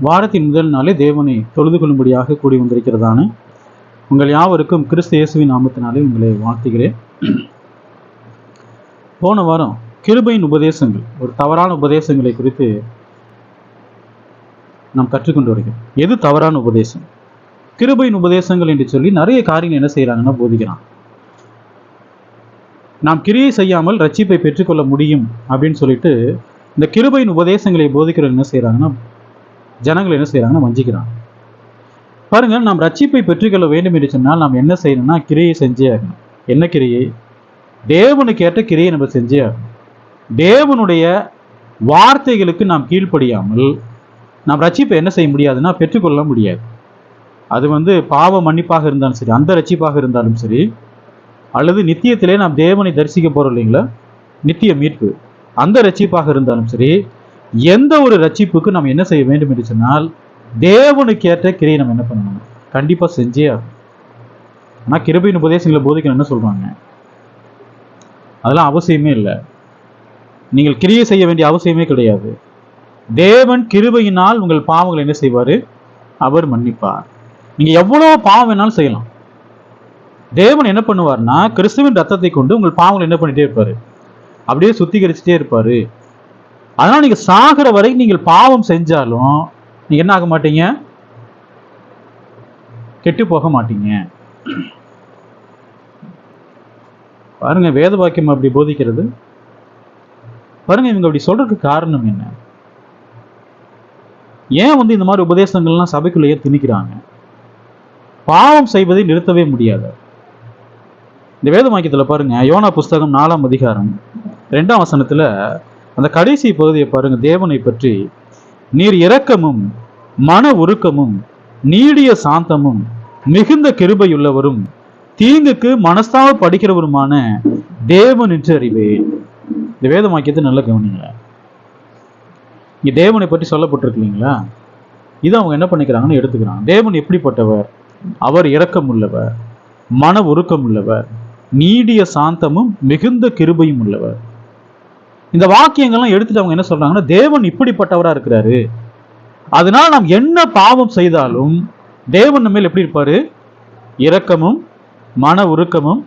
வாரத்தின் முதல் நாளே தேவனை தொழுது கொள்ளும்படியாக கூடி வந்திருக்கிறதான உங்கள் யாவருக்கும் கிறிஸ்து இயேசுவின் நாமத்தினாலே உங்களை வாழ்த்துகிறேன். போன வாரம் கிருபையின் உபதேசங்கள், ஒரு தவறான உபதேசங்களை குறித்து நாம் கற்றுக்கொண்டு வருகிறோம். எது தவறான உபதேசம்? கிருபையின் உபதேசங்கள் என்று சொல்லி நிறைய காரியங்கள் என்ன செய்யறாங்கன்னா போதிக்கிறான். நாம் கிரியை செய்யாமல் ரட்சிப்பை பெற்றுக்கொள்ள முடியும் அப்படின்னு சொல்லிட்டு இந்த கிருபையின் உபதேசங்களை போதிக்கிறவங்க என்ன செய்யறாங்கன்னா, ஜனங்கள் என்ன செய்யறாங்கன்னா வஞ்சிக்கிறாங்க. பாருங்க, நாம் ரட்சிப்பை பெற்றுக்கொள்ள வேண்டும் என்று சொன்னால் நாம் என்ன செய்யணும்னா கிரியை செஞ்சே ஆகணும். என்ன கிரியை? தேவனுக்கு ஏற்ற கிரியை நம்ம செஞ்சே ஆகணும். தேவனுடைய வார்த்தைகளுக்கு நாம் கீழ்ப்படியாமல் நாம் ரட்சிப்பை என்ன செய்ய முடியாதுன்னா பெற்றுக்கொள்ள முடியாது. அது பாவ மன்னிப்பாக இருந்தாலும் சரி, அந்த ரட்சிப்பாக இருந்தாலும் சரி, அல்லது நித்தியத்திலே நாம் தேவனை தரிசிக்க போறோம் இல்லைங்களா, நித்திய மீட்பு, அந்த ரட்சிப்பாக இருந்தாலும் சரி, எந்த ஒரு ரட்சிப்புக்கு நாம் என்ன செய்ய வேண்டும் என்று சொன்னால் தேவனுக்கு ஏற்ற கிரியை நம்ம என்ன பண்ணணும், கண்டிப்பா செஞ்சே ஆகும். ஆனா கிருபையின் உபதேசங்களை போதிக்கணும் என்ன சொல்றாங்க, அதெல்லாம் அவசியமே இல்லை, நீங்கள் கிரியை செய்ய வேண்டிய அவசியமே கிடையாது. தேவன் கிருபையினால் உங்கள் பாவங்களை என்ன செய்வாரு, அவர் மன்னிப்பார். நீங்க எவ்வளவு பாவம் வேணாலும் செய்யலாம். தேவன் என்ன பண்ணுவார்னா கிறிஸ்துவின் ரத்தத்தை கொண்டு உங்கள் பாவங்களை என்ன பண்ணிட்டே இருப்பாரு, அப்படியே சுத்திகரிச்சுட்டே இருப்பாரு. அதனால நீங்க சாகிற வரை நீங்கள் பாவம் செஞ்சாலும் நீங்க என்ன ஆக மாட்டீங்க, கெட்டு போக மாட்டீங்க. பாருங்க, வேத வாக்கியம் அப்படி போதிக்கிறது. பாருங்க, இவங்க அப்படி சொல்றதுக்கு காரணம் என்ன? ஏன் இந்த மாதிரி உபதேசங்கள்லாம் சபைக்குள்ளேயே திணிக்கிறாங்க? பாவம் செய்வதை நிறுத்தவே முடியாது. இந்த வேத வாக்கியத்துல பாருங்க, யோனா புஸ்தகம் 4ஆம் அதிகாரம் 2ஆம் வசனத்துல அந்த கடைசி பகுதியை பாருங்க. தேவனை பற்றி, நீர் இரக்கமும் மன உருக்கமும் நீடிய சாந்தமும் மிகுந்த கிருபையுள்ளவரும் தீங்குக்கு மனஸ்தாபப்படுகிறவருமான தேவன் என்று அறிவேன். இந்த வேத வாக்கியத்தை நல்லா கவனிங்க. இங்க தேவனை பற்றி சொல்லப்பட்டிருக்கு இல்லைங்களா, இதை அவங்க என்ன பண்ணிக்கிறாங்கன்னு எடுத்துக்கிறாங்க. தேவன் எப்படிப்பட்டவர்? அவர் இரக்கம் உள்ளவர், மன உருக்கம் உள்ளவர், நீடிய சாந்தமும் மிகுந்த கிருபையும் உள்ளவர். இந்த வாக்கியங்கள்லாம் எடுத்துட்டு அவங்க என்ன சொல்றாங்கன்னா, தேவன் இப்படிப்பட்டவரா இருக்கிறாரு, அதனால நாம் என்ன பாவம் செய்தாலும் தேவன் நம்ம மேல் எப்படி இருப்பாரு, இரக்கமும் மன உருக்கமும்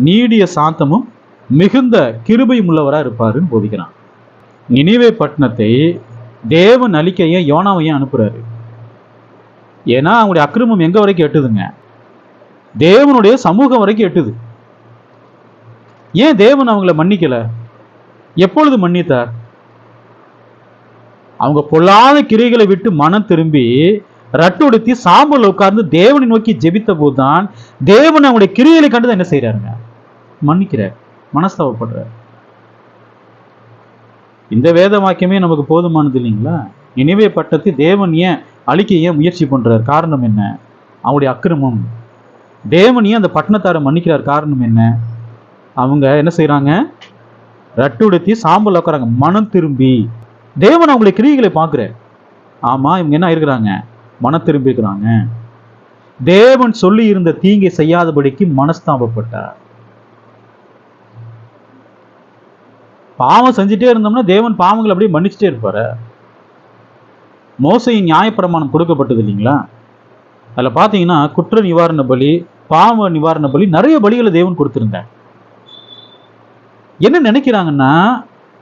நீடிய சாந்தமும் மிகுந்த கிருபையும் உள்ளவரா இருப்பாருன்னு போதிக்கிறான். நினிவே பட்டணத்தை தேவன் அழிக்க ஏன் யோனாவையும் அனுப்புறாரு? ஏன்னா அவங்களுடைய அக்கிரமம் எங்க வரைக்கும் எட்டுதுங்க, தேவனுடைய சமூகம் வரைக்கும் எட்டுது. ஏன் தேவன் அவங்கள மன்னிக்கல? எப்பொழுது மன்னித்தார்? அவங்க பொல்லாத கிரைகளை விட்டு மனம் திரும்பி ரட்டுடுத்தி சாம்பல் உட்கார்ந்து தேவனை நோக்கி ஜெபித்த போதுதான் தேவன் அவங்களுடைய கிரியைகளை கண்டுதான் என்ன செய்யறாருங்க, மன்னிக்கிறார், மனஸ்தாபப்படுறார். இந்த வேத வாக்கியமே நமக்கு போதுமானது இல்லைங்களா? நினிவே பட்டணத்தை தேவன் ஏன் அழிக்க ஏன் முயற்சி பண்றார்? காரணம் என்ன? அவங்களுடைய அக்கிரமம். தேவன் ஏன் அந்த பட்டணத்தாரை மன்னிக்கிறார்? காரணம் என்ன? அவங்க என்ன செய்யறாங்க, ரட்டுடுத்தி சாம்பல் உட்காராங்க, மனம் திரும்பி. தேவன் அவங்களுடைய கிரியைகளை பார்க்கிறார். ஆமா, இவங்க என்ன இருக்கிறாங்க, மனம் திரும்பி இருக்கிறாங்க. தேவன் சொல்லி இருந்த தீங்கை செய்யாதபடிக்கு மனஸ்தாபப்பட்டார். பாவம் செஞ்சுட்டே இருந்தோம்னா தேவன் பாவங்களை அப்படியே மன்னிச்சுட்டே இருப்பாரு. மோசையின் நியாயப்பிரமாணம் கொடுக்கப்பட்டது இல்லைங்களா, அதுல பாத்தீங்கன்னா குற்ற நிவாரண பலி, பாவ நிவாரண பலி, நிறைய பலிகளை தேவன் கொடுத்திருந்தார். என்ன நினைக்கிறாங்கன்னா,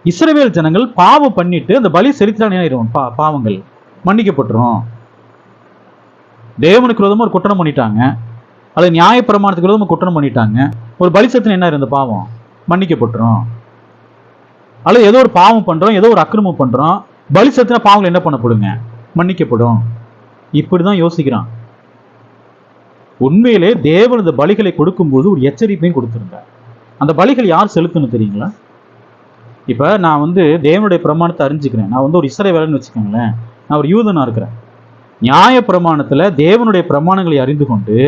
இஸ்ரவேல் ஜனங்கள் பாவம் பண்ணிட்டு அந்த பலி செலுத்தினாலும் பாவங்கள் மன்னிக்கப்பட்டுரும். தேவனுக்கு விரோதமா ஒரு குற்றம் பண்ணிட்டாங்க, அல்லது நியாயப்பிரமாணத்துக்கு விரோதமா குற்றம் பண்ணிட்டாங்க, ஒரு பலி செலுத்தின என்ன இருந்த பாவம் மன்னிக்கப்பட்டுரும். அல்லது ஏதோ ஒரு பாவம் பண்றோம், ஏதோ ஒரு அக்கிரமம் பண்றோம், பலி செலுத்தின பாவங்கள் என்ன பண்ணப்படுங்க, மன்னிக்கப்படும். இப்படிதான் யோசிக்கிறான். உண்மையிலே தேவன் இந்த பலிகளை கொடுக்கும்போது ஒரு எச்சரிப்பையும் கொடுத்திருந்தார். அந்த பலிகள் யார் செலுத்தணும் தெரியுங்களா? இப்ப நான் தேவனுடைய பிரமாணத்தை அறிஞ்சுக்கிறேன், நான் ஒரு இஸ்ரவேலன்னு வச்சுக்கோங்களேன், நான் ஒரு யூதனா இருக்கிறேன். நியாய பிரமாணத்துல தேவனுடைய பிரமாணங்களை அறிந்து கொண்டு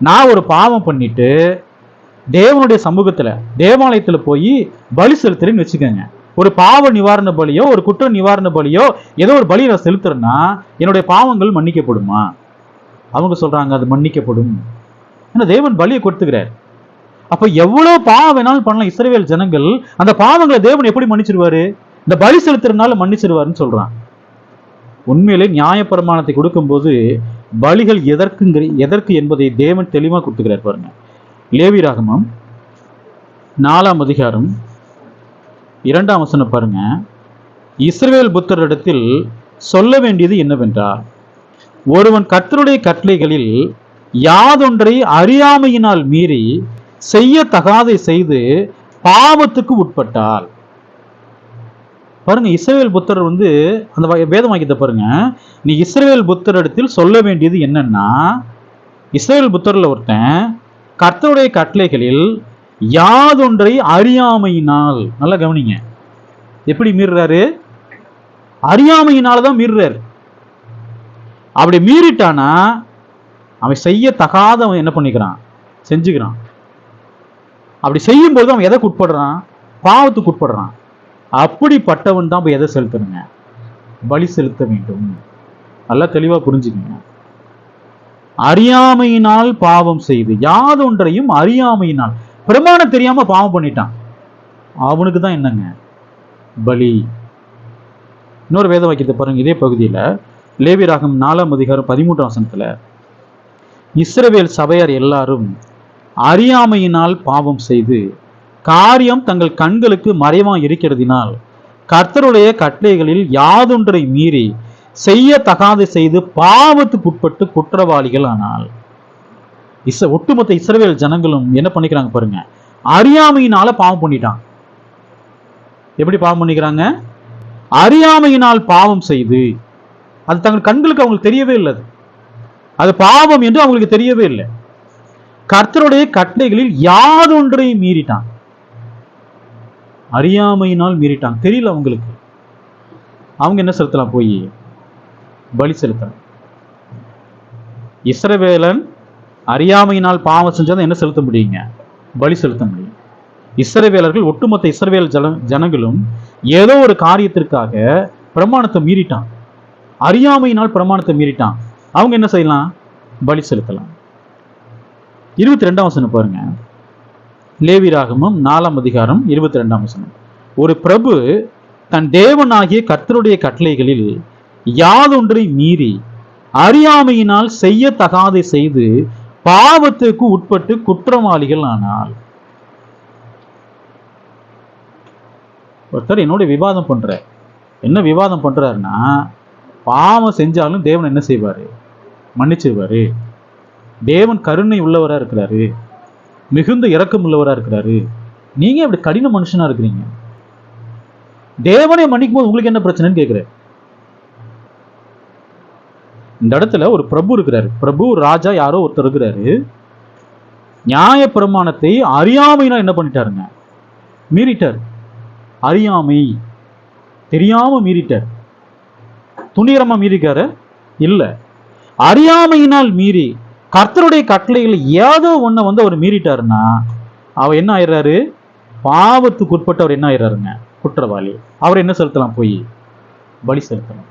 நான் ஒரு பாவம் பண்ணிட்டு தேவனுடைய சமூகத்துல தேவாலயத்துல போய் பலி செலுத்துறேன்னு வச்சுக்கோங்க. ஒரு பாவ நிவாரண பலியோ ஒரு குற்ற நிவாரண பலியோ ஏதோ ஒரு பலி நான் செலுத்துறேன்னா என்னுடைய பாவங்கள் மன்னிக்கப்படுமா? அவங்க சொல்றாங்க அது மன்னிக்கப்படும். ஏன்னா தேவன் பலியை கொடுத்துக்கிறார். அப்ப எவ்வளவு பாவம் வேணாலும் பண்ணலாம் இஸ்ரவேல் ஜனங்கள், அந்த பாவங்களை தேவன் எப்படி மன்னிச்சிருவாரு? இந்த பலி செலுத்துறதுனால மன்னிச்சிருவாருன்னு சொல்றான். உண்மையிலே நியாயப்பிரமாணத்தை கொடுக்கும்போது பலிகள் எதற்கு என்பதை தேவன் தெளிவாக கொடுத்துக்கிறார் பாருங்க. லேவியராகமம் 4ஆம் அதிகாரம் 2ஆம் வசனம் பாருங்க. இஸ்ரவேல் புத்திரரிடத்தில் சொல்ல வேண்டியது என்னவென்றால், ஒருவன் கர்த்தருடைய கட்டளைகளில் யாதொன்றை அறியாமையினால் மீறி செய்யத்தகாதை செய்து பாவத்துக்கு உட்பட்டால். பாருங்க, இஸ்ரவேல் புத்திரர் அந்த வேதவாக்கியத்தை பாருங்க. நீ இஸ்ரவேல் புத்திரரிடத்தில் சொல்ல வேண்டியது என்னன்னா, இஸ்ரவேல் புத்திரர்ல ஒருத்தன் கர்த்தருடைய கட்டளைகளில் யாதொன்றை அறியாமையினால், நல்லா கவனிங்க, எப்படி மீறுறாரு? அறியாமையினாலதான் மீறுறாரு. அப்படி மீறிட்டானா அவன் செய்யத்தகாதவன் என்ன பண்ணிக்கிறான்? செஞ்சுக்கிறான். அப்படி செய்யும் போது அவன் எதைக்கு உட்படுறான்? பாவத்துக்கு உட்படுறான். அப்படிப்பட்டவன் தான் எதை செலுத்தணுங்க? பலி செலுத்த வேண்டும். நல்லா தெளிவா புரிஞ்சுக்கங்க. அறியாமையினால் பாவம் செய்து, யாதொன்றையும் அறியாமையினால், பிரமாணம் தெரியாம பாவம் பண்ணிட்டான், அவனுக்கு தான் என்னங்க? பலி. இன்னொரு வேத வாக்கியத்தை பாருங்க, இதே பகுதியில லேவியராகமம் 4ஆம் அதிகாரம் 13ஆம் வசனத்துல, இஸ்ரவேல் சபையார் எல்லாரும் அறியாமையினால் பாவம் செய்து காரியம் தங்கள் கண்களுக்கு மறைவா இருக்கிறதினால் கர்த்தருடைய கட்டளைகளில் யாதொன்றை மீறி செய்யத்தகாது செய்து பாவத்துக்கு உட்பட்டு குற்றவாளிகள் ஆனால். ஒட்டுமொத்த இஸ்ரவேல் ஜனங்களும் என்ன பண்ணிக்கிறாங்க பாருங்க, அறியாமையினால பாவம் பண்ணிட்டான். எப்படி பாவம் பண்ணிக்கிறாங்க? அறியாமையினால் பாவம் செய்து, அது தங்கள் கண்களுக்கு அவங்களுக்கு தெரியவே இல்லை, அது பாவம் என்று அவங்களுக்கு தெரியவே இல்லை. கர்த்தருடைய கட்டளைகளில் யாதொன்றை மீறிட்டான், அறியாமையினால் மீறிட்டான், தெரியல அவங்களுக்கு. அவங்க என்ன செலுத்தலாம்? போய் பலி செலுத்தலாம். இஸ்ரவேலன் அறியாமையினால் பாவம் செஞ்சதை என்ன செலுத்த முடியுங்க? பலி செலுத்த முடியும். இஸ்ரவேலர்கள், ஒட்டுமொத்த இஸ்ரவேல் ஜனங்களும் ஏதோ ஒரு காரியத்திற்காக பிரமாணத்தை மீறிட்டான், அறியாமையினால் பிரமாணத்தை மீறிட்டான். அவங்க என்ன செய்யலாம்? பலி செலுத்தலாம். 22ஆம் வசனம் பாருங்க, லேவியராகமம் 4ஆம் அதிகாரம் 22ஆம் வசனம். ஒரு பிரபு தன் தேவனாகிய கர்த்தருடைய கட்டளைகளில் யாதொன்றை மீறி அறியாமையினால் செய்யத்தகாதை செய்து பாவத்துக்கு உட்பட்டு குற்றவாளிகள் ஆனால். ஒருத்தர் என்னோட விவாதம் பண்ற, என்ன விவாதம் பண்றாருன்னா, பாவம் செஞ்சாலும் தேவன் என்ன செய்வாரு? மன்னிச்சிருவாரு. தேவன் கருணை உள்ளவரா இருக்கிறாரு, மிகுந்த இரக்கம் உள்ளவரா இருக்கிறாரு. நீங்க அப்படி கடின மனுஷனா இருக்கிறீங்க, தேவனை மன்னிக்கும் போது உங்களுக்கு என்ன பிரச்சனைன்னு கேட்கிறாரு. இந்த இடத்துல ஒரு பிரபு இருக்கிறாரு, பிரபு ராஜா யாரோ ஒருத்தர் இருக்கிறாரு. நியாய பிரமாணத்தை அறியாமையினால் என்ன பண்ணிட்டாருங்க? மீறிட்டார். அறியாமை, தெரியாம மீறிட்டார். துணிகரமா மீறிக்காரு இல்ல, அறியாமையினால் மீறி கர்த்தருடைய கட்டளைகள் ஏதோ ஒண்ண அவர் மீறிட்டாருன்னா அவர் என்ன ஆயிடுறாரு? பாவத்துக்கு உட்பட்டு அவர் என்ன ஆயிடுறாருங்க? குற்றவாளி. அவர் என்ன செலுத்தலாம்? போய் பலி செலுத்தலாம்.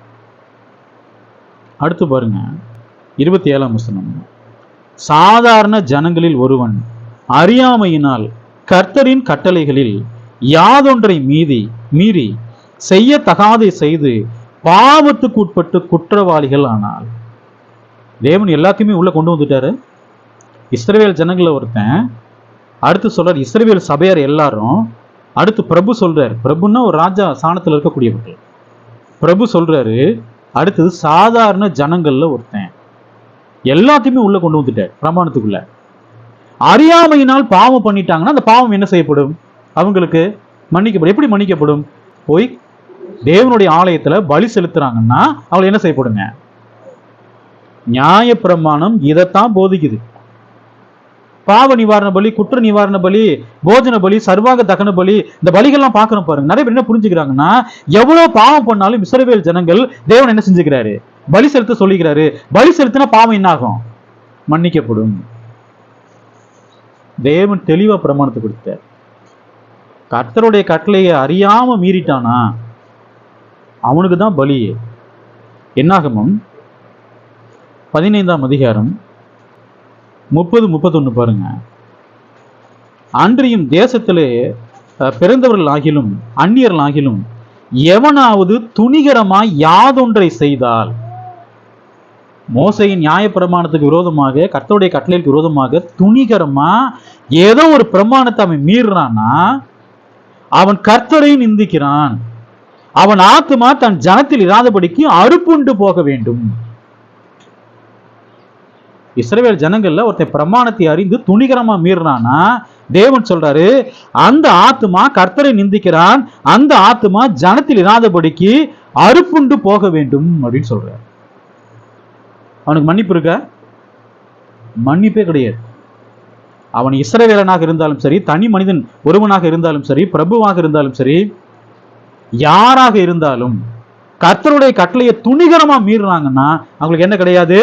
அடுத்து பாருங்க, 27ஆம் வசனம். சாதாரண ஜனங்களில் ஒருவன் அறியாமையினால் கர்த்தரின் கட்டளைகளில் யாதொன்றை மீறி செய்யத்தகாதை செய்து பாவத்துக்கு உட்பட்டு குற்றவாளிகள் ஆனால். தேவன் எல்லாத்தையுமே உள்ள கொண்டு வந்துட்டாரு. இஸ்ரவேல் ஜனங்களை ஒருத்தன், அடுத்து சொல்றார் இஸ்ரவேல் சபையார் எல்லாரும், அடுத்து பிரபு சொல்றாரு. பிரபுன்னா ஒரு ராஜா சாணத்தில் இருக்கக்கூடியவர்கள். பிரபு சொல்றாரு, அடுத்தது சாதாரண ஜனங்கள்ல ஒருத்தன், எல்லாத்தையுமே உள்ள கொண்டு வந்துட்டார் பிரமாணத்துக்குள்ள. அறியாமையினால் பாவம் பண்ணிட்டாங்கன்னா அந்த பாவம் என்ன செய்யப்படும்? அவங்களுக்கு மன்னிக்கப்படும். எப்படி மன்னிக்கப்படும்? போய் தேவனுடைய ஆலயத்துல பலி செலுத்துறாங்கன்னா அவங்க என்ன செய்யப்படுங்க? நியாய பிரமாணம் இதைத்தான் போதிக்குது. பாவ நிவாரண பலி, குற்ற நிவாரண பலி, போஜன பலி, சர்வாங்க தகன பலி, இந்த பலிகள்லாம் பார்க்கணும் பாருங்க. நிறைய பேர் என்ன புரிஞ்சுக்கிறாங்கன்னா, எவ்வளவு பாவம் பண்ணாலும் இஸ்ரவேல் ஜனங்கள் தேவன் என்ன செஞ்சுக்கிறாரு? பலி செலுத்த சொல்லிக்கிறாரு. பலி செலுத்தினா பாவம் என்ன ஆகும்? மன்னிக்கப்படும். தேவன் தெளிவா பிரமாணத்தை கொடுத்தார். கர்த்தருடைய கட்டளையை அறியாம மீறிட்டானா அவனுக்கு தான் பலி. என்னாகமம் 15ஆம் அதிகாரம் 30-31 பாருங்க. அன்றியும் தேசத்திலே பிறந்தவர்கள் ஆகிலும் அந்நியர்கள் ஆகிலும் எவனாவது துணிகரமாய் யாதொன்றை செய்தால், மோசையின் நியாய பிரமாணத்துக்கு விரோதமாக, கர்த்தருடைய கட்டளைக்கு விரோதமாக துணிகரமா ஏதோ ஒரு பிரமாணத்தை அவன் மீறானா, அவன் கர்த்தரை நிந்திக்கிறான். அவன் ஆத்துமா தன் ஜனத்தில் இராதபடிக்கு அறுப்புண்டு போக வேண்டும். இஸ்ரவேல் ஜனங்கள்ல ஒருத்தன் பிரமாணத்தை அறிந்து துணிகரமா மீறினானா, தேவன் சொல்றாரு, அந்த ஆத்துமா கர்த்தரை நிந்திக்கிறான், அந்த ஆத்துமா ஜனத்தில் இராதபடிக்கு அறுப்புண்டு போக வேண்டும் அப்படின்னு சொல்றாரு. அவனுக்கு மன்னிப்பு இருக்க? மன்னிப்பே கிடையாது. அவன் இஸ்ரவேலனாக இருந்தாலும் சரி, தனி மனிதன் ஒருவனாக இருந்தாலும் சரி, பிரபுவாக இருந்தாலும் சரி, யாராக இருந்தாலும் கர்த்தருடைய கட்டளையை துணிகரமா மீறினாங்கன்னா அவங்களுக்கு என்ன கிடையாது?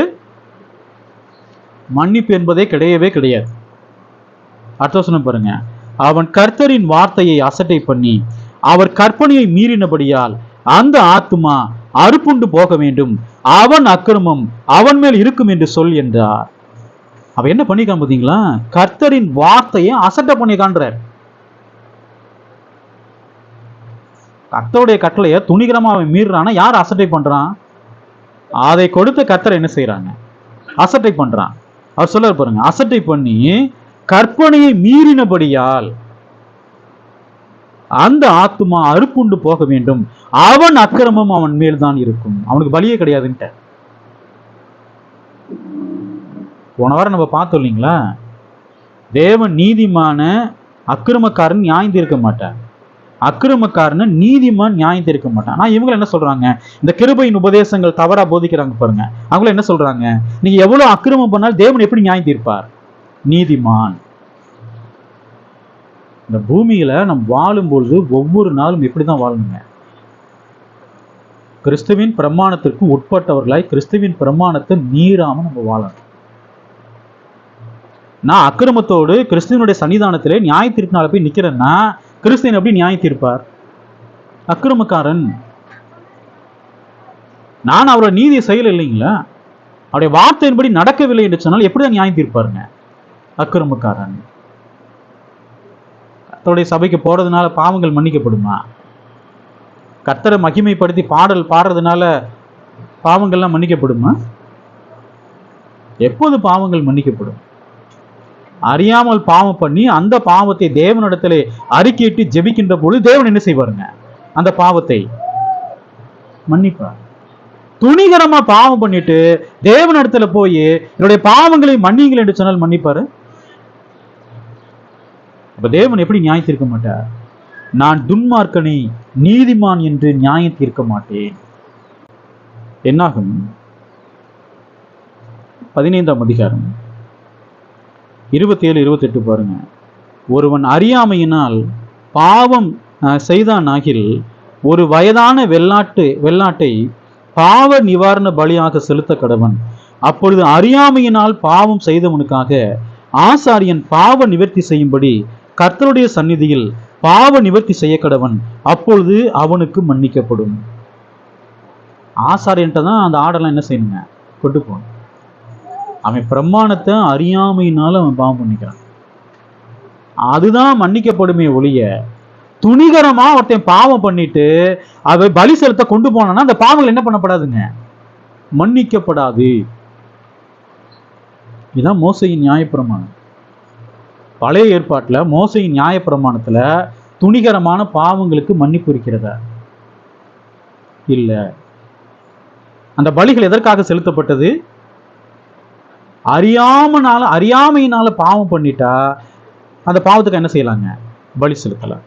மன்னிப்பு என்பதே கிடையவே கிடையாது. அடுத்த வசனம் பாருங்க. அவன் கர்த்தரின் வார்த்தையை அசட்டை பண்ணி அவர் கற்பனையை மீறினபடியால் அந்த ஆத்துமா அறுப்புண்டு போக வேண்டும், அவன் அக்கிரமம் அவன் மேல் இருக்கும் என்று சொல் என்றார். அவ என்ன பண்ணிக்கான் பாத்தீங்களா? கர்த்தரின் வார்த்தையை அசட்டை பண்ணி காண்றார். கர்த்தருடைய கட்டளையை துணிகரமா அவன் மீறானா யார் அசட்டை பண்றான்? அதை கொடுத்த கர்த்தர் என்ன செய்யறாங்க? அசட்டை பண்றான். அவர் சொல்ல பாருங்க, அசட்டை பண்ணி கற்பனையை மீறினபடியால் அந்த ஆத்துமா அறுப்புண்டு போக வேண்டும், அவன் அக்கிரமம் அவன் மேல் தான் இருக்கும். அவனுக்கு பலியே கிடையாதுன்ட்ட. போன வாரம் நம்ம பார்த்தோம் இல்லைங்களா? தேவன் நீதிமான அக்கிரமக்காரன் நியாயம் தீர்க்க மாட்டான், அக்கிரமக்காரன் நீதிமான் நியாயம் தீர்க்க மாட்டான். ஆனா இவங்க என்ன சொல்றாங்க? இந்த கிருபையின் உபதேசங்கள் தவறா போதிக்கிறாங்க பாருங்க. அவங்கள என்ன சொல்றாங்க? நீங்க எவ்வளவு அக்கிரமம் பண்ணாலும் தேவன் எப்படி நியாயம் தீர்ப்பார்? நீதிமான். இந்த பூமியில நம்ம வாழும்பொழுது ஒவ்வொரு நாளும் எப்படிதான் வாழணுங்க? கிறிஸ்துவின் பிரமாணத்திற்கு உட்பட்டவர்களாய் கிறிஸ்துவின் பிரமாணத்தை மீறாம நம்ம வாழணும். நான் அக்கிரமத்தோடு கிறிஸ்துவனுடைய சன்னிதானத்திலே நியாய தீர்ப்பினால போய் நிக்கிறேன்னா கிறிஸ்துவன் எப்படி நியாயம் தீர்ப்பார்? அக்கிரமக்காரன். நான் அவரோட நீதியை செய்யல இல்லைங்களா? அவருடைய வார்த்தையின்படி நடக்கவில்லை என்று சொன்னால் எப்படிதான் நியாயம் தீர்ப்பாருங்க? அக்கிரமக்காரன். கர்த்தருடைய சபைக்கு போறதுனால பாவங்கள் மன்னிக்கப்படுமா? கர்த்தரை மகிமைப்படுத்தி பாடல் பாடுறதுனால பாவங்கள்லாம் மன்னிக்கப்படுமா? எப்போது பாவங்கள் மன்னிக்கப்படும்? அறியாமல் பாவம் பண்ணி அந்த பாவத்தை தேவனிடத்திலே அறிக்கையிட்டு ஜெபிக்கின்ற பொழுது தேவன் என்ன செய்வாருங்க? அந்த பாவத்தை மன்னிப்பார். துணிகரமா பாவம் பண்ணிட்டு தேவனிடத்துல போய் என்னுடைய பாவங்களை மன்னிங்கள் என்று சொன்னால் மன்னிப்பாரு? அப்ப தேவன் எப்படி நியாயம் தீர்க்க மாட்டார்? நான் துன்மார்க்கனை நீதிமான் என்று நியாயம் தீர்க்க மாட்டேன். என்னாகும்? 15ஆம் அதிகாரம் 27, 28 பாருங்க. ஒருவன் அறியாமையினால் பாவம் செய்தானாகில் ஒரு வயதான வெள்ளாட்டை பாவ நிவாரண பலியாக செலுத்த கடவன். அப்பொழுது அறியாமையினால் பாவம் செய்தவனுக்காக ஆசாரியன் பாவ நிவர்த்தி செய்யும்படி கர்த்தருடைய சந்நிதியில் பாவ நிவர்த்தி செய்ய கடவன். அப்பொழுது அவனுக்கு மன்னிக்கப்படும். ஆசாரியன்ட்ட தான் அந்த ஆடெல்லாம் என்ன செய்யணுங்க? கொண்டு போகணும். அவன் பிரமாணத்தை அறியாமையினால அவன் பாவம் பண்ணிக்கிறான், அதுதான் மன்னிக்கப்படுமே ஒழிய துணிகரமா ஒருத்தன் பாவம் பண்ணிட்டு அவன் பலி செலுத்த கொண்டு போனான்னா அந்த பாவங்கள் என்ன பண்ணப்படாதுங்க? மன்னிக்கப்படாது. இதுதான் மோசையின் நியாயப்பிரமாணம். பழைய ஏற்பாட்டுல மோசையின் நியாயப்பிரமாணத்துல துணிகரமான பாவங்களுக்கு மன்னிப்பு இருக்கிறதா? இல்ல. அந்த பலிகள் எதற்காக செலுத்தப்பட்டது? அறியாமையினால பாவம் பண்ணிட்டா அந்த பாவத்துக்கு என்ன செய்யலாங்க? பலி செலுத்தலாம்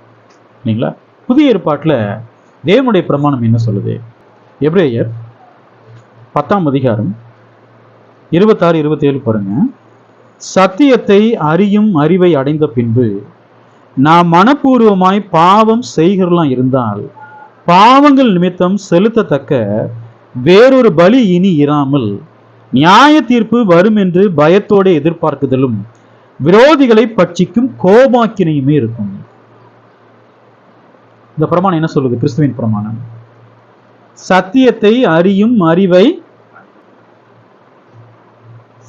இல்லைங்களா? புதிய ஏற்பாட்டுல தேவனுடைய பிரமாணம் என்ன சொல்லுது? எபிரேயர் 10ஆம் அதிகாரம் 26, 27 பாருங்க. சத்தியத்தை அறியும் அறிவை அடைந்த பின்பு நாம் மனப்பூர்வமாய் பாவம் செய்கிறலாம் இருந்தால் பாவங்கள் நிமித்தம் செலுத்தத்தக்க வேறொரு பலி இனி இராமல் நியாய தீர்ப்பு வரும் என்று பயத்தோட எதிர்பார்க்குதலும் விரோதிகளை பட்சிக்கும் கோபாக்கினையுமே இருக்கும். இந்த பிரமாணம் என்ன சொல்லுது? கிறிஸ்துவின் பிரமாணம் சத்தியத்தை அறியும் அறிவை,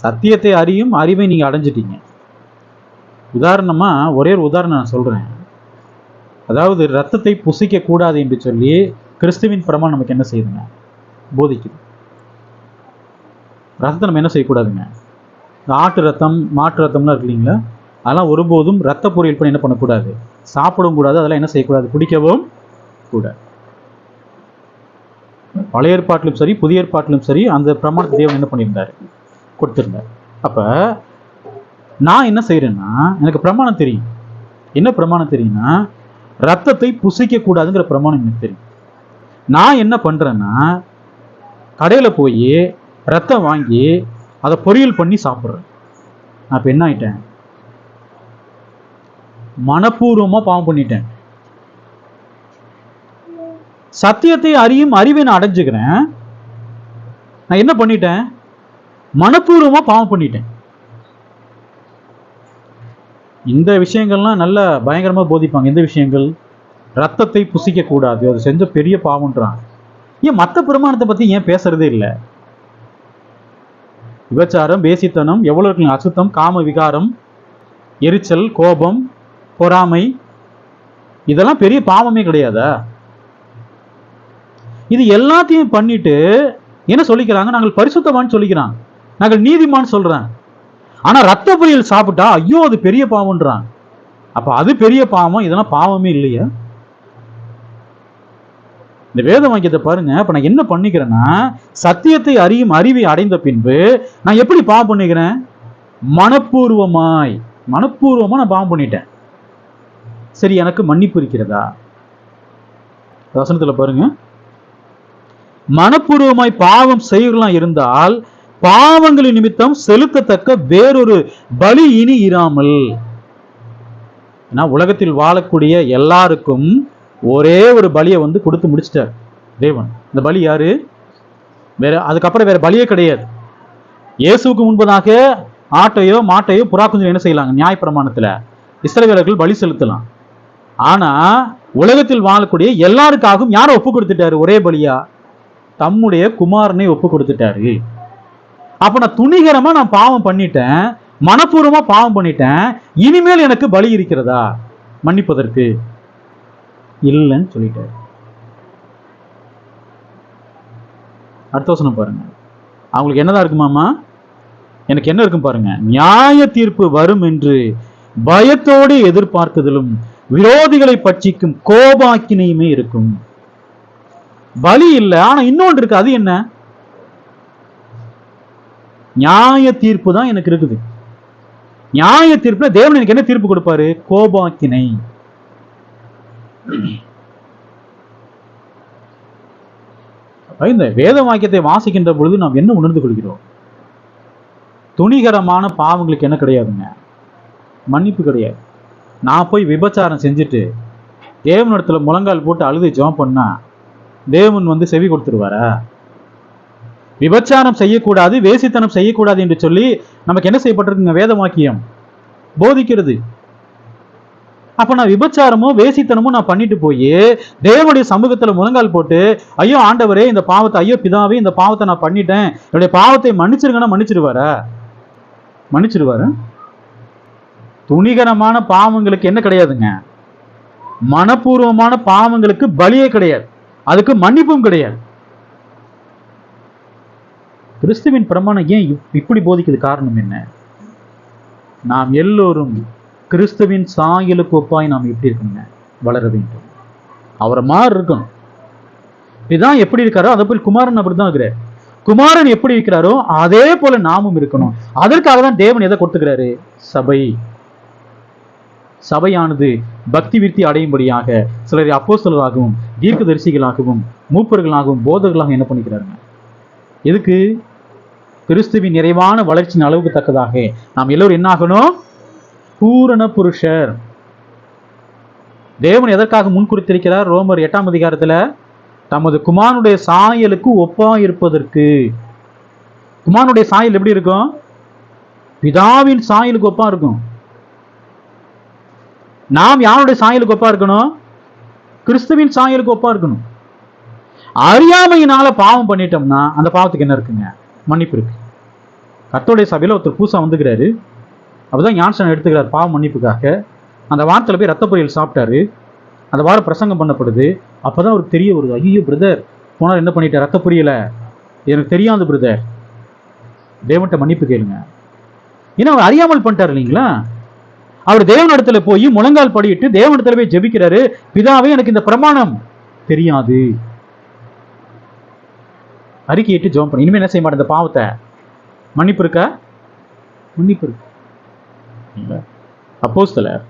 சத்தியத்தை அறியும் அறிவை நீங்க அடைஞ்சிட்டீங்க. உதாரணமா ஒரே ஒரு உதாரணம் நான் சொல்றேன். அதாவது ரத்தத்தை புசிக்க கூடாது என்று சொல்லி கிறிஸ்துவின் பிரமாணம் நமக்கு என்ன செய்யுதுங்க? போதிக்குது. ரத்தத்தை நம்ம என்ன செய்யக்கூடாதுங்க? ஆட்டு ரத்தம், மாட்டு ரத்தம்லாம் இருக்கு இல்லைங்களா, அதெல்லாம் ஒருபோதும் ரத்த பொரியல் பண்ணி என்ன பண்ணக்கூடாது? சாப்பிடவும் கூடாது. அதெல்லாம் என்ன செய்யக்கூடாது? குடிக்கவும் கூடாது. பழைய ஏற்பாட்டிலும் சரி, புதிய ஏற்பாட்டிலும் சரி, அந்த பிரமாணத்தை தேவன் என்ன பண்ணியிருந்தாரு? கொடுத்திருந்தார். அப்ப நான் என்ன செய்யறேன்னா, எனக்கு பிரமாணம் தெரியும். என்ன பிரமாணம் தெரியும்னா, ரத்தத்தை புசிக்க கூடாதுங்கிற பிரமாணம் எனக்கு தெரியும். நான் என்ன பண்றேன்னா, கடையில போய் ரத்தம் வாங்கி அதை பொரியல் பண்ணி சாப்பிட்றேன். நான் இப்ப என்ன ஆயிட்டேன்? மனப்பூர்வமா பாவம் பண்ணிட்டேன். சத்தியத்தை அறியும் அறிவை நான் அடைஞ்சுக்கிறேன். நான் என்ன பண்ணிட்டேன்? மனப்பூர்வமா பாவம் பண்ணிட்டேன். இந்த விஷயங்கள்லாம் நல்ல பயங்கரமா போதிப்பாங்க. எந்த விஷயங்கள்? ரத்தத்தை புசிக்க கூடாது, அது செஞ்ச பெரிய பாவம்ன்றான். ஏன் மற்ற பிரமாணத்தை பத்தி ஏன் பேசுறதே இல்லை? விபச்சாரம், பேசித்தனம் எவ்வளவு இருக்குங்க? அசுத்தம், காம விகாரம், எரிச்சல், கோபம், பொறாமை, இதெல்லாம் பெரிய பாவமே கிடையாதா? இது எல்லாத்தையும் பண்ணிட்டு என்ன சொல்லிக்கிறாங்க? நாங்கள் பரிசுத்தமான்னு சொல்லிக்கிறாங்க, நாங்கள் நீதிமான் சொல்றேன். ஆனா ரத்த பொரியல் சாப்பிட்டா ஐயோ அது பெரிய பாவம்ன்றான். அப்ப அது பெரிய பாவம், இதெல்லாம் பாவமே இல்லையா? இந்த வேத வாக்கியத்தை பாருங்க. இப்ப நான் என்ன பண்ணிக்கிறேன்னா, சத்தியத்தை அறியும் அறிவை அடைந்த பின்பு நான் எப்படி பாவம் பண்ணிக்கிறேன்? மனப்பூர்வமா நான் பாவம் பண்ணிட்டேன். சரி, எனக்கு மன்னிப்பு இருக்கிறதா? வசனத்துல பாருங்க, மனப்பூர்வமாய் பாவம் செய்யலாம் இருந்தால் பாவங்களின் நிமித்தம் செலுத்தத்தக்க வேறொரு பலி இனி இராமல். உலகத்தில் வாழக்கூடிய எல்லாருக்கும் ஒரே ஒரு பலியை கொடுத்து முடிச்சிட்டார் தேவன். இந்த பலி யாரு? வேற, அதுக்கப்புறம் வேற பலியே கிடையாது. இயேசுக்கு முன்பதாக ஆட்டையோ மாட்டையோ புறா குஞ்சு என்ன செய்யலாங்க? நியாயப்பிரமாணத்துல இஸ்ரவேலர்கள் பலி செலுத்தலாம். ஆனா உலகத்தில் வாழக்கூடிய எல்லாருக்காகவும் யாரை ஒப்பு கொடுத்துட்டாரு? ஒரே பலியா தம்முடைய குமாரனை ஒப்பு கொடுத்துட்டாரு. அப்ப நான் துணிகரமா நான் பாவம் பண்ணிட்டேன், மனப்பூர்வமா பாவம் பண்ணிட்டேன். இனிமேல் எனக்கு பலி இருக்கிறதா மன்னிப்பதற்கு? இல்லைன்னு சொல்லிட்டாரு. அடுத்த வசனம் பாருங்க. அவங்களுக்கு என்னதான் இருக்குமாமா? எனக்கு என்ன இருக்கும் பாருங்க. நியாய தீர்ப்பு வரும் என்று பயத்தோடு எதிர்பார்க்குதலும் விரோதிகளை பட்சிக்கும் கோபாக்கினையுமே இருக்கும். பலி இல்லை, ஆனா இன்னொன்று இருக்கு. அது என்ன? நியாய தீர்ப்பு தான் எனக்கு இருக்குது. நியாய தீர்ப்புல தேவன் எனக்கு என்ன தீர்ப்பு கொடுப்பாரு? கோபாக்கினை. இந்த வேத வாக்கியத்தை வாசிக்கின்ற பொழுது நாம் என்ன உணர்ந்து கொள்கிறோம்? துணிகரமான பாவங்களுக்கு என்ன கிடையாதுங்க? மன்னிப்பு கிடையாது. நான் போய் விபச்சாரம் செஞ்சுட்டு தேவனிடத்துல முழங்கால் போட்டு அழுது ஜெபம் பண்ணா தேவன் செவி கொடுத்துருவாரா? விபச்சாரம் செய்யக்கூடாது, வேசித்தனம் செய்யக்கூடாது என்று சொல்லி நமக்கு என்ன செய்யப்பட்டிருக்குங்க? வேத வாக்கியம் போதிக்கிறது. அப்ப நான் விபச்சாரமோ வேசித்தனமோ நான் பண்ணிட்டு போய் தேவனுடைய சமூகத்துல முழங்கால் போட்டு ஐயோ ஆண்டவரே இந்த பாவத்தை, ஐயோ பிதாவே இந்த பாவத்தை நான் பண்ணிட்டேன், என்னுடைய பாவத்தை மன்னிச்சிருங்கன்னா மன்னிச்சிருவாரா? மன்னிச்சிருவாரு. துணிகரமான பாவங்களுக்கு என்ன கிடையாதுங்க? மனப்பூர்வமான பாவங்களுக்கு பலியே கிடையாது, அதுக்கு மன்னிப்பும் கிடையாது. கிறிஸ்துவின் பிரமாணம் ஏன் இப்படி போதிக்குது? காரணம் என்ன? நாம் எல்லோரும் கிறிஸ்துவின் சாயலுக்கு ஒப்பாய் நாம் எப்படி இருக்கணுங்க? வளர வேண்டும். அவரை மாதிரி இருக்கணும். இதுதான் எப்படி இருக்காரோ அதை போல் குமாரன் அப்படிதான் இருக்கிறார். குமாரன் எப்படி இருக்கிறாரோ அதே போல நாமும் இருக்கணும். அதற்காக தான் தேவன் எதை கொடுத்துக்கிறாரு? சபை. சபையானது பக்தி விருத்தி அடையும்படியாக சிலரை அப்போஸ்தலராகவும் தீர்க்கதரிசிகளாகவும் மூப்பர்களாகவும் போதகர்களாகவும் என்ன பண்ணிக்கிறாருங்க? எதுக்கு? கிறிஸ்துவின் நிறைவான வளர்ச்சியின் அளவுக்கு தக்கதாக நாம் எல்லோரும் என்ன ஆகணும்? பூரண புருஷர். தேவன் எதற்காக முன்குறித்திருக்கிறார்? ரோமர் 8ஆம் அதிகாரத்துல தமது குமாரனுடைய சாயலுக்கு ஒப்பா இருப்பதற்கு. குமாரனுடைய சாயல் எப்படி இருக்கும்? பிதாவின் சாயலுக்கு ஒப்பா இருக்கும். நாம் யாருடைய சாயலுக்கு ஒப்பா இருக்கணும்? கிறிஸ்துவின் சாயலுக்கு ஒப்பா இருக்கணும். அறியாமையினால பாவம் பண்ணிட்டோம்னா அந்த பாவத்துக்கு என்ன இருக்குங்க? மன்னிப்பு இருக்கு. கர்த்தருடைய சபையில ஒருத்தர் பூசா வந்துக்கிறாரு. அப்பதான் ஞானஸ்நானம் எடுத்துக்கிறார் பாவ மன்னிப்புக்காக. அந்த வாரத்துல போய் ரத்த பொரியல் சாப்பிட்டாரு. அந்த வாரம் பிரசங்கம் பண்ணப்படுது. அப்பதான் அவருக்கு தெரிய வருது, ஐயோ பிரதர் போனார் என்ன பண்ணிட்டார், ரத்த புரியல, எனக்கு தெரியாது பிரதர், தேவன்கிட்ட மன்னிப்பு கேளுங்க. ஏன்னா அவர் அறியாமல் பண்ணிட்டார் இல்லைங்களா. அவர் தேவனிடத்துல போய் முழங்கால் படியிட்டு தேவனிடத்துல போய் ஜெபிக்கிறாரு, பிதாவே எனக்கு இந்த பிரமாணம் தெரியாது, அறிக்கையிட்டு ஜெபம் பண்ணி, இனிமே என்ன செய்ய மாட்டேன், இந்த பாவத்தை மன்னிப்பு இருக்கா, மன்னிப்பு இருக்கு. அப்போஸ்தலர்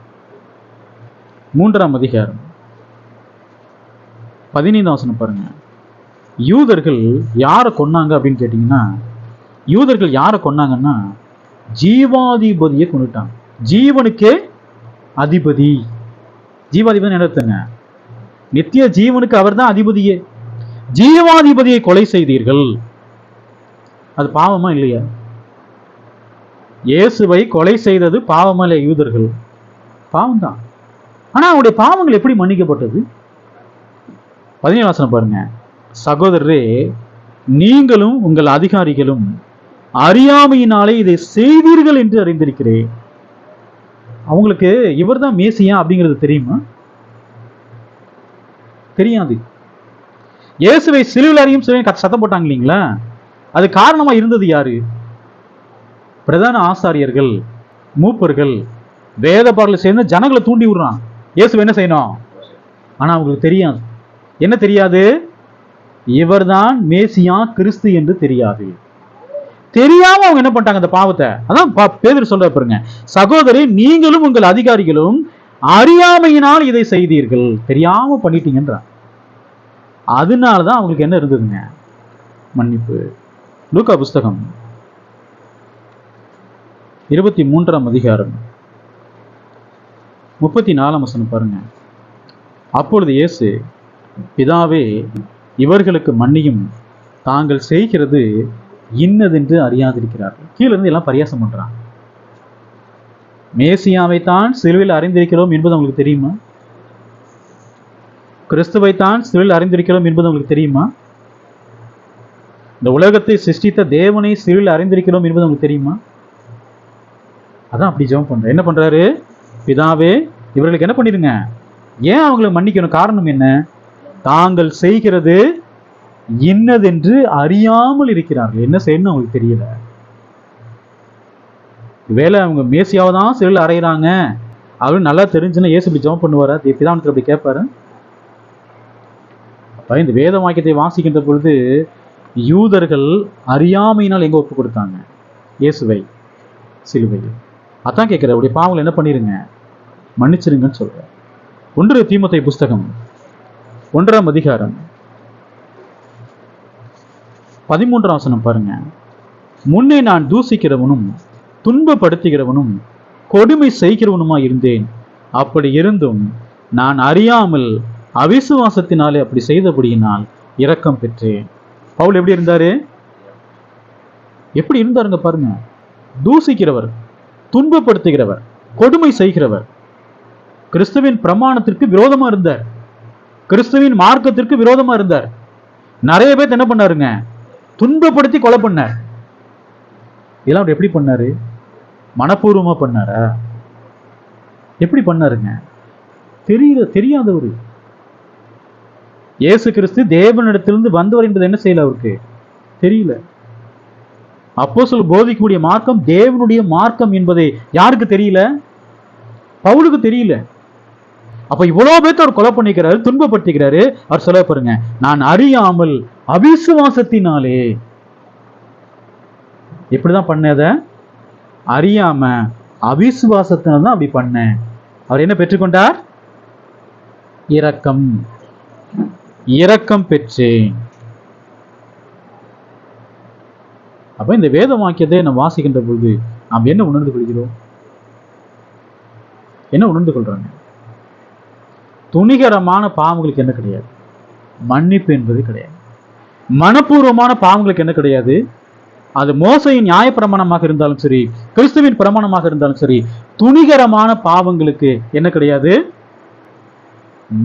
3ஆம் அதிகாரம் 15ஆம் வசனம் பாருங்க. யூதர்கள் யாரை கொன்னாங்க அப்படின்னு கேட்டீங்கன்னா, யூதர்கள் யாரை கொன்னாங்கன்னா ஜீவாதிபதியை கொண்டுட்டாங்க. ஜீவனுக்கே அதிபதி. ஜீவாதிபதி என்ன, நித்திய ஜீவனுக்கு அவர் தான் அதிபதியே. ஜீவாதிபதியை கொலை செய்தீர்கள். அது பாவமா இல்லையா? இயேசுவை கொலை செய்தது பாவமா இல்லையா? யூதர்கள் பாவம் தான். ஆனா அவருடைய பாவங்கள் எப்படி மன்னிக்கப்பட்டது? 17ஆம் வசனம் பாருங்க. சகோதரரே, நீங்களும் உங்கள் அதிகாரிகளும் அறியாமையினாலே இதை செய்தீர்கள் என்று அறிந்திருக்கிறேன். அவங்களுக்கு இவர் தான் மேசியா அப்படிங்கிறது தெரியுமா? தெரியாது. இயேசுவை சிலுவையில் அறியும் சத்தம் போட்டாங்க இல்லைங்களா, அது காரணமா இருந்தது யாரு? பிரதான ஆசாரியர்கள், மூப்பர்கள், வேத பாடலை சேர்ந்து ஜனங்களை தூண்டி விடுறான், இயேசு என்ன செய்யணும். ஆனா அவங்களுக்கு தெரியாது. என்ன தெரியாது? இவர்தான் மேசியா கிறிஸ்து என்று தெரியாது. தெரியாம அவங்க என்ன பண்ணிட்டாங்க, அந்த பாவத்தை. அதான் பேதுரு சொல்ற பாருங்க, சகோதரி நீங்களும் உங்கள் அதிகாரிகளும் அறியாமையினால் இதை செய்தீர்கள், தெரியாம பண்ணிட்டீங்கன்ற. அதனாலதான் அவங்களுக்கு என்ன இருந்ததுங்க, மன்னிப்பு. லூக்கா புஸ்தகம் 23ஆம் அதிகாரம் 34ஆம் வசனம் பாருங்க. அப்பொழுது இயேசு, பிதாவே இவர்களுக்கு மன்னியும், தாங்கள் செய்கிறது இன்னதென்று அறியாதிருக்கிறார்கள். கீழே இருந்து எல்லாம் பரியாசம் பண்றாங்க. மேசியாவை தான் சிலுவையில் அறிந்திருக்கிறோம் என்பது அவங்களுக்கு தெரியுமா? கிறிஸ்துவை தான் சிலுவையில் அறிந்திருக்கிறோம் என்பது அவங்களுக்கு தெரியுமா? இந்த உலகத்தை சிருஷ்டித்த தேவனை சிலுவையில் அறிந்திருக்கிறோம் என்பது அவங்களுக்கு தெரியுமா? அதான் அப்படி ஜெபம் பண்ற. என்ன பண்றாரு? பிதாவே இவர்களுக்கு என்ன பண்ணிடுங்க, ஏன் அவங்களை மன்னிக்கணும், காரணம் என்ன? தாங்கள் செய்கிறது இன்னதென்று அறியாமல் இருக்கிறார்கள். என்ன செய்யணும் அவங்களுக்கு தெரியல. வேலை அவங்க மேசியாவை தான் சிலுவையில் அறையிறாங்க அவரு நல்லா தெரிஞ்சுன்னா இயேசு இப்படி ஜெபம் பண்ணுவாரா? பிதானத்தில் அப்படி கேட்பாரு? அப்ப இந்த வேத வாக்கியத்தை வாசிக்கின்ற பொழுது யூதர்கள் அறியாமையினால் எங்க ஒப்பு கொடுத்தாங்க? இயேசுவை சிலுவையில். அதான் கேட்கிற, உடைய பாவங்களை என்ன பண்ணிருங்க, மன்னிச்சிருங்கன்னு சொல்ற. 1 தீமோத்தேயு புஸ்தகம் 1ஆம் அதிகாரம் 13ஆம் வசனம் பாருங்க. முன்னே நான் தூசிக்கிறவனும் துன்பப்படுத்துகிறவனும் கொடுமை செய்கிறவனுமா இருந்தேன். அப்படி இருந்தும் நான் அறியாமல் அவிசுவாசத்தினாலே அப்படி செய்தபடியினால் இரக்கம் பெற்றேன். பவுல் எப்படி இருந்தாரு? எப்படி இருந்தாருங்க பாருங்க. தூசிக்கிறவர், துன்பப்படுத்துகிறவர், கொடுமை செய்கிறவர், கிறிஸ்துவின் பிரமாணத்திற்கு விரோதமா இருந்தார், கிறிஸ்துவின் மார்க்கத்திற்கு விரோதமா இருந்தார். நிறைய பேர் என்ன பண்ணாருங்க, துன்பப்படுத்தி கொலை பண்ணார். இதெல்லாம் அவர் எப்படி பண்ணாரு? மனப்பூர்வமா பண்ணாரா? எப்படி பண்ணாருங்க? தெரியாதவர். இயேசு கிறிஸ்து தேவனிடத்திலிருந்து வந்தவர் என்பது என்ன செய்யல, அவருக்கு தெரியல. அப்போஸ்தலர் போதிக்கக்கூடிய மார்க்கம் தேவனுடைய மார்க்கம் என்பதை யாருக்கு தெரியல? பவுலுக்கு தெரியல. அப்ப இவ்வளவு பேர்த்த அவர் கொலை பண்ணிக்கிறாரு, துன்பப்படுத்திக்கிறாரு. அவர் சொல்ல பாருங்க, நான் அறியாமல் அவிசுவாசத்தினாலே. எப்படிதான் பண்ணத? அறியாம அவிசுவாசத்தினால்தான் அப்படி பண்ண. அவர் என்ன பெற்றுக்கொண்டார்? இரக்கம். இரக்கம் பெற்றேன். அப்ப இந்த வேத வாக்கியத்தை நம்ம வாசிக்கின்ற பொழுது நாம் என்ன உணர்ந்து கொள்கிறோம்? என்ன உணர்ந்து கொள்றாங்க? துணிகரமான பாவங்களுக்கு என்ன கிடையாது? மன்னிப்பு என்பது கிடையாது. மனப்பூர்வமான பாவங்களுக்கு என்ன கிடையாது? அது மோசையின் நியாய பிரமாணமாக இருந்தாலும் சரி, கிறிஸ்துவின் பிரமாணமாக இருந்தாலும் சரி, துணிகரமான பாவங்களுக்கு என்ன கிடையாது?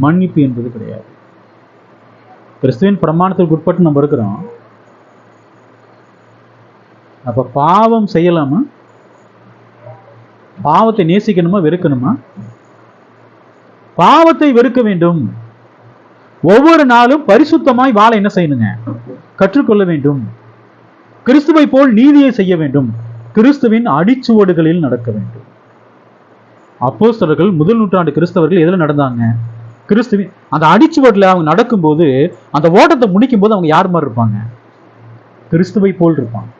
மன்னிப்பு என்பது கிடையாது. கிறிஸ்துவின் பிரமாணத்திற்கு உட்பட்டு நம்ம இருக்கிறோம். அப்ப பாவம் செய்யலாமா? பாவத்தை நேசிக்கணுமா வெறுக்கணுமா? பாவத்தை வெறுக்க வேண்டும். ஒவ்வொரு நாளும் பரிசுத்தமாய் வாழ என்ன செய்யணுங்க? கற்றுக்கொள்ள வேண்டும். கிறிஸ்துவை போல் நீதியை செய்ய வேண்டும். கிறிஸ்துவின் அடிச்சுவடுகளில் நடக்க வேண்டும். அப்போஸ்தலர்கள் முதல் நூற்றாண்டு கிறிஸ்தவர்கள் எதுல நடந்தாங்க? கிறிஸ்துவின் அந்த அடிச்சுவடுல அவங்க நடக்கும்போது, அந்த ஓட்டத்தை முடிக்கும் போது அவங்க யார் மாதிரி இருப்பாங்க? கிறிஸ்துவை போல் இருப்பாங்க.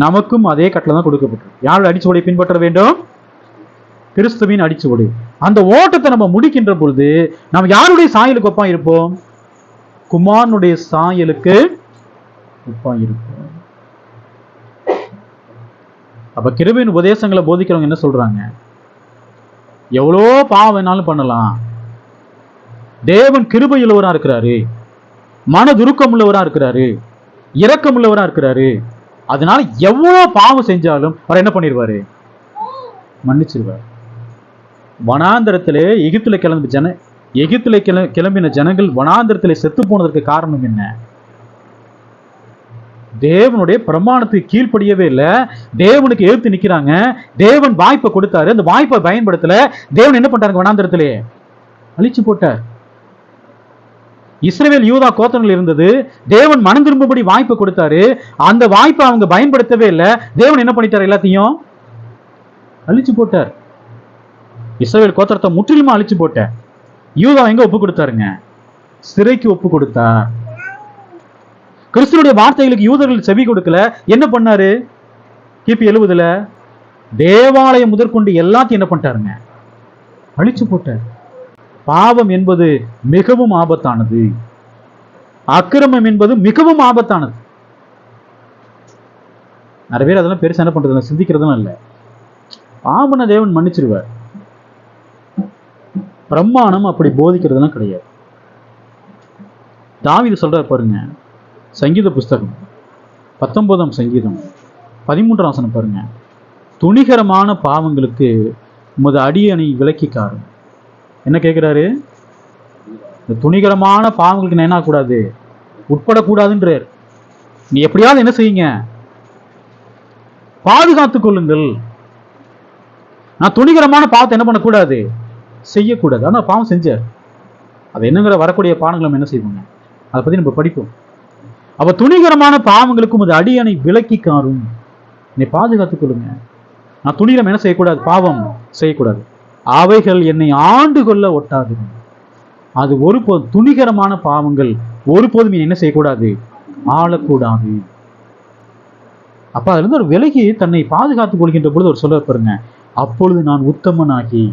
நமக்கும் அதே கட்டளை தான் கொடுக்கப்பட்டிருக்கு. யாரோட அடிச்சுவடை பின்பற்ற வேண்டும்? கிறிஸ்துவின் அடிச்சுவடு. அந்த ஓட்டத்தை நம்ம முடிக்கின்ற பொழுது நம்ம யாருடைய சாயலுக்கு ஒப்பா இருப்போம்? குமாரனுடைய சாயலுக்கு ஒப்பா இருப்போம். அப்ப கிருபையின் உபதேசங்களை போதிக்கிறவங்க என்ன சொல்றாங்க? எவ்வளோ பாவம் வேணாலும் பண்ணலாம், தேவன் கிருபையுள்ளவரா இருக்கிறாரு, மனதுருக்கம் உள்ளவரா இருக்கிறாரு, இரக்கம் உள்ளவரா இருக்கிறாரு, அதனால எவ்வளவு பாவம் செஞ்சாலும் அவர் என்ன பண்ணிடுவாரு? மன்னிச்சிருவார். வனாந்தரத்திலே எகிப்திலே கிளம்பின ஜனங்கள் வனாந்தரத்திலே செத்து போனதற்கு காரணம் என்ன? தேவனுடைய பிரமாணத்துக்கு கீழ்ப்படியவே இல்லை, தேவனுக்கு எதிர்த்து நிக்கிறாங்க. தேவன் வாய்ப்பை கொடுத்தாரு, அந்த வாய்ப்பை பயன்படுத்தல. தேவன் என்ன பண்றாங்க? வனாந்தரத்திலே அழிச்சு போட்டார். இஸ்ரவேல் யூதா கோத்திரங்கள் இருந்தது, தேவன் மனம் திரும்பும்படி வாய்ப்பை கொடுத்தாரு. அந்த வாய்ப்பை அவங்க பயன்படுத்தவே இல்லை. தேவன் என்ன பண்ணிட்டார்? எல்லாத்தையும் அழிச்சு போட்டார். இஸ்ரவேல் கோத்திரத்தை முற்றிலுமா அழிச்சு போட்டார். யூதா எங்க ஒப்பு கொடுத்தாருங்க? சிறைக்கு ஒப்பு கொடுத்தார். கிறிஸ்துவனுடைய வார்த்தைகளுக்கு யூதர்கள் செவி கொடுக்கல. என்ன பண்ணாரு? கிபி 70 தேவாலயம் முதற்கொண்டு எல்லாத்தையும் என்ன பண்ணிட்டாருங்க? அழிச்சு போட்டார். பாவம் என்பது மிகவும் ஆபத்தானது. அக்கிரமம் என்பது மிகவும் ஆபத்தானது. நிறைய பேர் அதெல்லாம் பெருசா என்ன பண்றது, சிந்திக்கிறதும் இல்லை. பாவன தேவன் மன்னிச்சிருவார். பிரமாணம் அப்படி போதிக்கிறதுலாம் கிடையாது. தாவீது சொல்றார் பாருங்க, சங்கீத புஸ்தகம் 19ஆம் சங்கீதம் 13ஆம் வசனம் பாருங்க. துணிகரமான பாவங்களுக்கு உமது அடியணை விலக்கிக்காரும். என்ன கேட்கிறாரு? இந்த துணிகரமான பாவங்களுக்கு நான் என்ன கூடாது? உட்படக்கூடாதுன்றார். நீ எப்படியாவது என்ன செய்யுங்க? பாதுகாத்துக் கொள்ளுங்கள். நான் துணிகரமான பாவத்தை என்ன பண்ணக்கூடாது? செய்யக்கூடாது. ஆனா பாவம் செஞ்சார். அது என்னங்கிற வரக்கூடிய பாடங்களை நம்ம என்ன செய்வோங்க? அதை பத்தி நம்ம படிப்போம். அப்ப துணிகரமான பாவங்களுக்கும் அது அடியணை விலக்கி காரும். நீ பாதுகாத்துக் கொள்ளுங்க. நான் துணிகரம் என்ன செய்யக்கூடாது? பாவம் செய்யக்கூடாது. அவைகள் என்னை ஆண்டு கொள்ள ஒட்டாது. அது ஒருபோதும் துணிகரமான பாவங்கள் ஒருபோதும் என்ன செய்யக்கூடாது? ஆளக்கூடாது. அப்ப அதுல இருந்து ஒரு விலகி தன்னை பாதுகாத்துக் கொள்கின்ற பொழுது ஒரு சொல்ல பாருங்க, அப்பொழுது நான் உத்தமனாகி.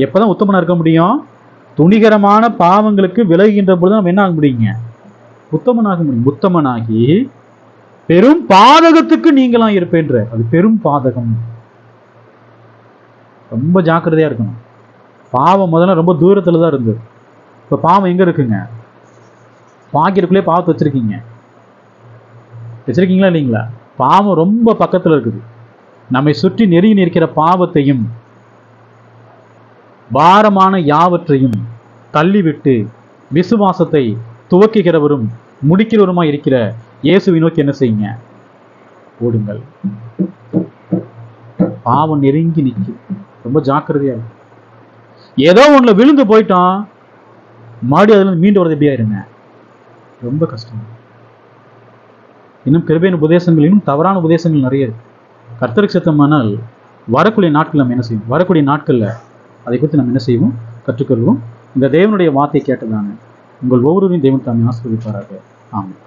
எப்பதான் உத்தமனா இருக்க முடியும்? துணிகரமான பாவங்களுக்கு விலகுகின்ற பொழுது நம்ம என்ன ஆக முடியுங்க? உத்தமனாக முடியும். உத்தமனாகி பெரும் பாதகத்துக்கு நீங்களாம் இருப்பேன்ற. அது பெரும் பாதகம். ரொம்ப ஜாக்கிரதையா இருக்கணும். பாவம் முதல்ல ரொம்ப தூரத்துல தான் இருந்தது. இப்ப பாவம் எங்க இருக்குங்க? பாக்கிறதுக்குள்ளே பாவத்தை வச்சிருக்கீங்களா இல்லைங்களா? பாவம் ரொம்ப பக்கத்துல இருக்குது. நம்மை சுற்றி நெருங்கி நிற்கிற பாவத்தையும் பாரமான யாவற்றையும் தள்ளிவிட்டு விசுவாசத்தை துவக்குகிறவரும் முடிக்கிறவருமாய் இருக்கிற இயேசுவை நோக்கி என்ன செய்யுங்க? ஓடுங்கள். பாவம் நெருங்கி நிற்கும். ரொம்ப ஜாக்கிரதையா இருக்கு. ஏதோ ஒண்ணுல விழுந்து போயிட்டோம், மறுபடியும் அதுல மீண்டு வரது எப்படியா இருங்க? ரொம்ப கஷ்டம். இன்னும் கிருபையின் உபதேசங்கள், இன்னும் தவறான உபதேசங்கள் நிறைய இருக்கு. கர்த்தருக்கு சித்தமானால் வரக்கூடிய நாட்கள் நம்ம என்ன செய்வோம்? வரக்கூடிய நாட்கள்ல அதை குறித்து நம்ம என்ன செய்வோம்? கற்றுக்கொள்வோம். இந்த தேவனுடைய வார்த்தை கேட்டதான உங்கள் ஒவ்வொருவரையும் தேவன் தாமே ஆசீர்வதிப்பாராக. ஆமாம்.